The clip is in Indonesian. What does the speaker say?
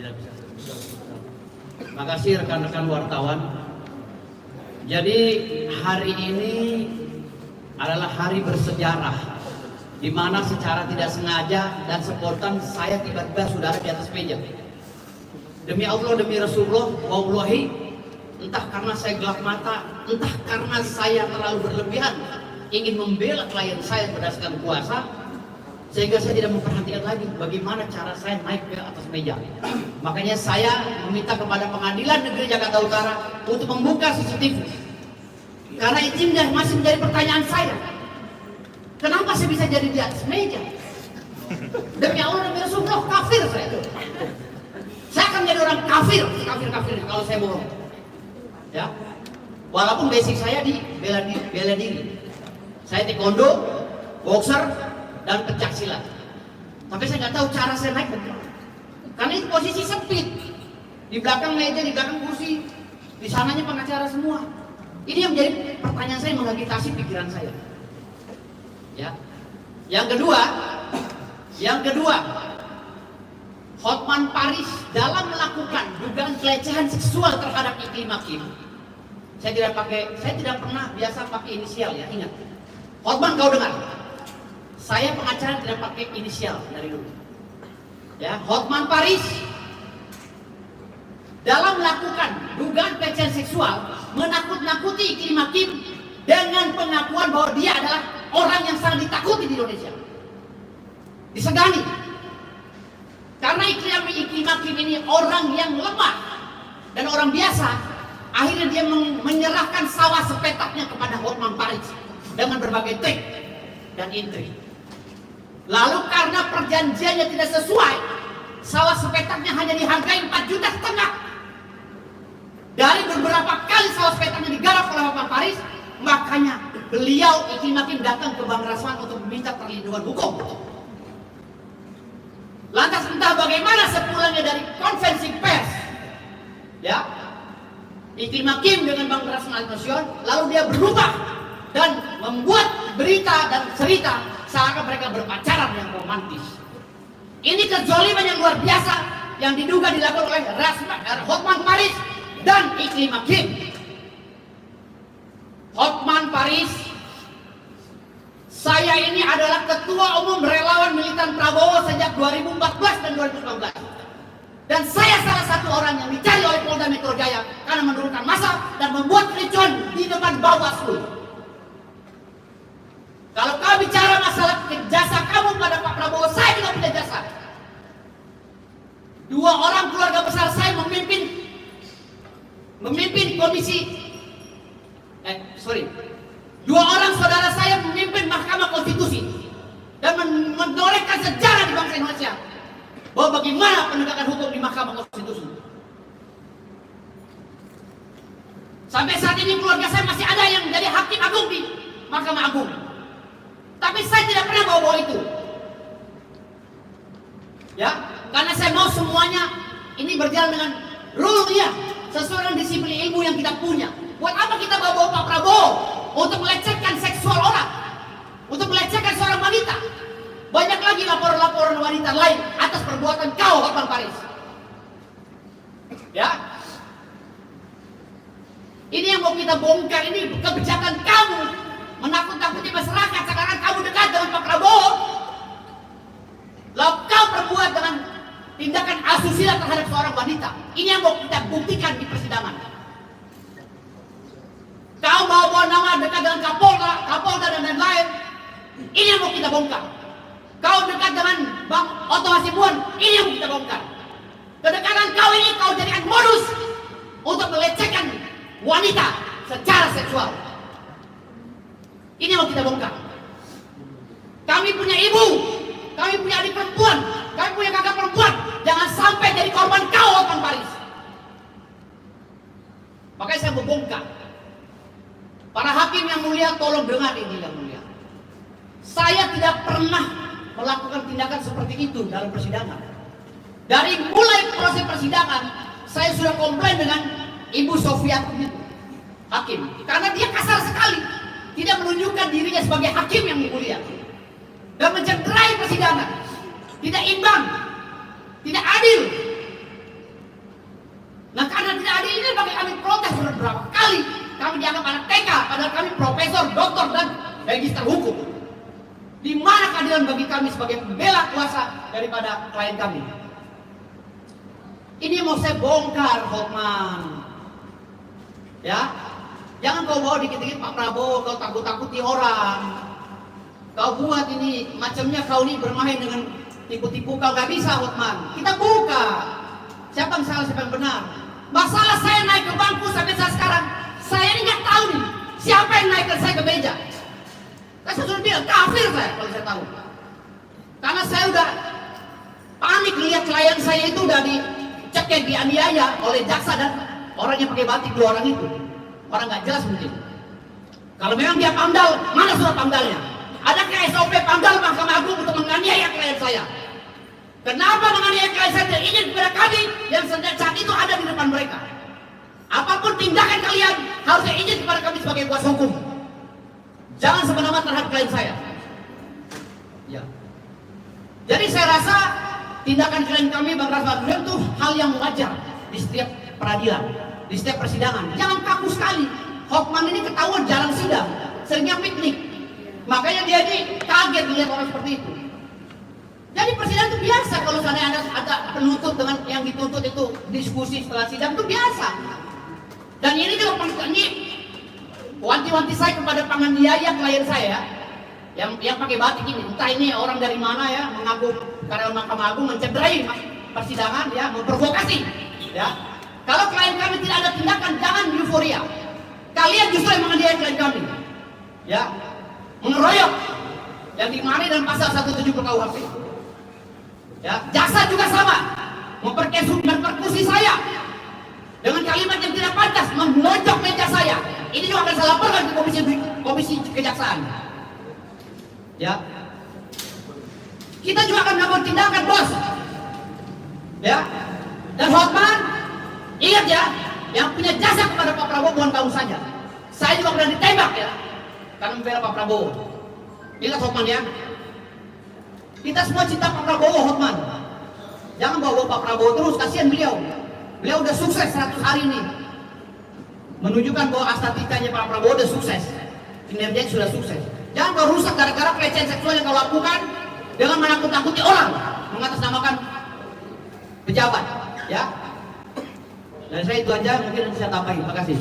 Tidak bisa. Terima kasih rekan-rekan wartawan. Jadi hari ini adalah hari bersejarah, di mana secara tidak sengaja dan spontan saya tiba-tiba saudara di atas meja. Demi Allah, demi Rasulullah, wallahi, entah karena saya gelap mata, entah karena saya terlalu berlebihan ingin membela klien saya berdasarkan kuasa, sehingga saya tidak memperhatikan lagi bagaimana cara saya naik ke atas meja. Makanya saya meminta kepada Pengadilan Negeri Jakarta Utara untuk membuka CCTV. Karena itu masih menjadi pertanyaan saya. Kenapa saya bisa jadi di atas meja? Demi Allah, demi Rasulullah, kafir saya itu. Saya akan menjadi orang kafir kalau saya bohong. Ya, walaupun basic saya di bela diri. Saya taekwondo, boxer, dan pencak silat. Tapi saya nggak tahu cara saya naik bagaimana. Karena itu posisi sempit. Di belakang meja, di belakang kursi, di sananya pengacara semua. Ini yang menjadi pertanyaan saya, mengagitasi pikiran saya. Ya. Yang kedua, Hotman Paris dalam melakukan dugaan pelecehan seksual terhadap Iklim Hakim. Saya tidak pernah biasa pakai inisial, ya, ingat. Hotman, kau dengar? Saya pengacara tidak pakai inisial dari dulu. Ya, Hotman Paris dalam melakukan dugaan pelecehan seksual menakut-nakuti Iklim Hakim dengan pengakuan bahwa dia adalah orang yang sangat ditakuti di Indonesia. Disegani. Karena Iklim Hakim ini orang yang lemah dan orang biasa, akhirnya dia menyerahkan sawah sepetaknya kepada Hotman Paris dengan berbagai trik dan intrik. Lalu karena perjanjiannya tidak sesuai, sawah sepetaknya hanya dihargai 4,5 juta. Dari beberapa kali sawah sepetaknya digarap oleh Hotman Paris, makanya beliau Iklim Hakim datang ke Bang Rasman untuk meminta perlindungan hukum. Lantas entah bagaimana sepulangnya dari konferensi pers, ya, Iklim Hakim dengan Bang Rasman Al-Nasution, lalu dia berubah dan membuat berita dan cerita seakan mereka berpacaran yang romantis. Ini kezaliman yang luar biasa yang diduga dilakukan oleh Hotman Paris dan Iklim Hakim. Hotman Paris, saya ini adalah ketua umum relawan militan Prabowo sejak 2014 dan 2019. Dan saya salah satu orang yang dicari oleh Polda Metro Jaya karena menurunkan massa dan membuat kericuan di depan Bawaslu. Kalau kau bicara masalah jasa kamu pada Pak Prabowo, saya juga punya jasa. 2 orang keluarga besar saya memimpin komisi. 2 orang saudara saya memimpin Mahkamah Konstitusi dan menorehkan sejarah di bangsa Indonesia bahwa bagaimana penegakan hukum di Mahkamah Konstitusi. Sampai saat ini keluarga saya masih ada yang jadi hakim agung di Mahkamah Agung. Tapi saya tidak pernah bawa itu. Ya, karena saya mau semuanya ini berjalan dengan rule dia, sesuai dengan disiplin ilmu yang kita punya. Buat apa kita bawa Pak Prabowo untuk melecehkan seksual orang, untuk melecehkan seorang wanita? Banyak lagi laporan-laporan wanita lain atas perbuatan kau, Hotman Paris. Ya, ini yang mau kita bongkar, ini kebijakan kamu menakut-nakuti masyarakat. Sekarang kamu dekat dengan Pak Prabowo, lalu kau perbuat dengan tindakan asusila terhadap seorang wanita. Ini yang mau kita buktikan di persidangan. Kau bawa nama dekat dengan Kapolda dan lain-lain. Ini yang mau kita bongkar. Kau dekat dengan Bang Otto Hasibuan. Ini yang mau kita bongkar. Kedekatan kau ini kau jadikan modus untuk melecehkan wanita secara seksual. Ini yang mau kita bongkar. Kami punya ibu, kami punya adik perempuan, kami punya kakak perempuan. Jangan sampai jadi korban kau, Hotman Paris. Makanya saya mau bongkar. Para hakim yang mulia, tolong dengar ini yang mulia. Saya tidak pernah melakukan tindakan seperti itu dalam persidangan. Dari mulai proses persidangan, saya sudah komplain dengan Ibu Sofia hakim, karena dia kasar sekali, tidak menunjukkan dirinya sebagai hakim yang mulia, dan mencederai persidangan, tidak imbang, tidak adil. berapa kali kami dianggap anak TK, padahal kami profesor, doktor, dan magister hukum. Di mana keadilan bagi kami sebagai pembela kuasa daripada klien kami? Ini mau saya bongkar, Hotman. Ya, jangan kau bawa dikit-dikit Pak Prabowo, kau takut-takuti orang. Kau buat ini, macamnya kau ini bermain dengan tipu-tipu, kau gak bisa, Hotman. Kita buka. Siapa yang salah, siapa yang benar? Masalah saya naik ke bangku sampai saat sekarang, saya ini nggak tahu nih siapa yang naikkan saya ke meja. Saya sudah bilang kafir saya kalau saya tahu. Karena saya udah panik lihat klien saya itu udah dicekek, dianiaya oleh jaksa dan orang yang pakai batik, 2 orang itu. Orang nggak jelas mungkin. Kalau memang dia pamdal, mana surat pamdalnya? Adakah SOP pamdal Mahkamah Agung untuk menganiaya klien saya? Kenapa menganiaya klien saya tidak izin kepada kami yang saat itu ada di depan mereka? Apapun tindakan kalian harusnya izin kepada kami sebagai kuasa hukum. Jangan semena-mena terhadap klien saya. Ya. Jadi saya rasa tindakan klien kami Bang Rasman itu hal yang wajar di setiap peradilan, di setiap persidangan. Jangan kaku sekali. Hotman ini ketahuan jarang sidang, seringnya piknik. Makanya dia ini kaget melihat orang seperti itu. Jadi persidangan itu biasa kalau seandainya ada penuntut dengan yang dituntut itu diskusi setelah sidang itu biasa. Dan ini juga ini wanti-wanti saya kepada penganiaya klien saya yang pakai batik ini. Entah ini orang dari mana ya, mengaku karena Mahkamah Agung mencederai persidangan ya, memprovokasi ya. Kalau klien kami tidak ada tindakan, jangan euforia. Kalian justru yang menganiaya klien kami. Ya. Mengeroyok yang dimana dalam pasal 170 KUHP. Ya, jaksa juga sama, memperkusi saya dengan kalimat yang tidak pantas, menonjok meja saya. Ini juga akan saya laporkan ke komisi kejaksaan. Ya, kita juga akan melakukan tindakan, bos. Ya, dan Hotman, ingat ya, yang punya jasa kepada Pak Prabowo bukan kamu saja. Saya juga pernah ditembak ya, karena membela Pak Prabowo. Ingat Hotman ya. Kita semua cinta Pak Prabowo, Hotman. Jangan bawa Pak Prabowo terus, kasihan beliau. Beliau udah sukses 100 hari ini. Menunjukkan bahwa estetikanya Pak Prabowo udah sukses. Kinerjanya sudah sukses. Jangan kau rusak gara-gara pelecehan seksual yang kau lakukan dengan menakut-nakuti orang, mengatasnamakan pejabat. Ya. Dan saya itu aja, mungkin saya tambahin. Terima kasih.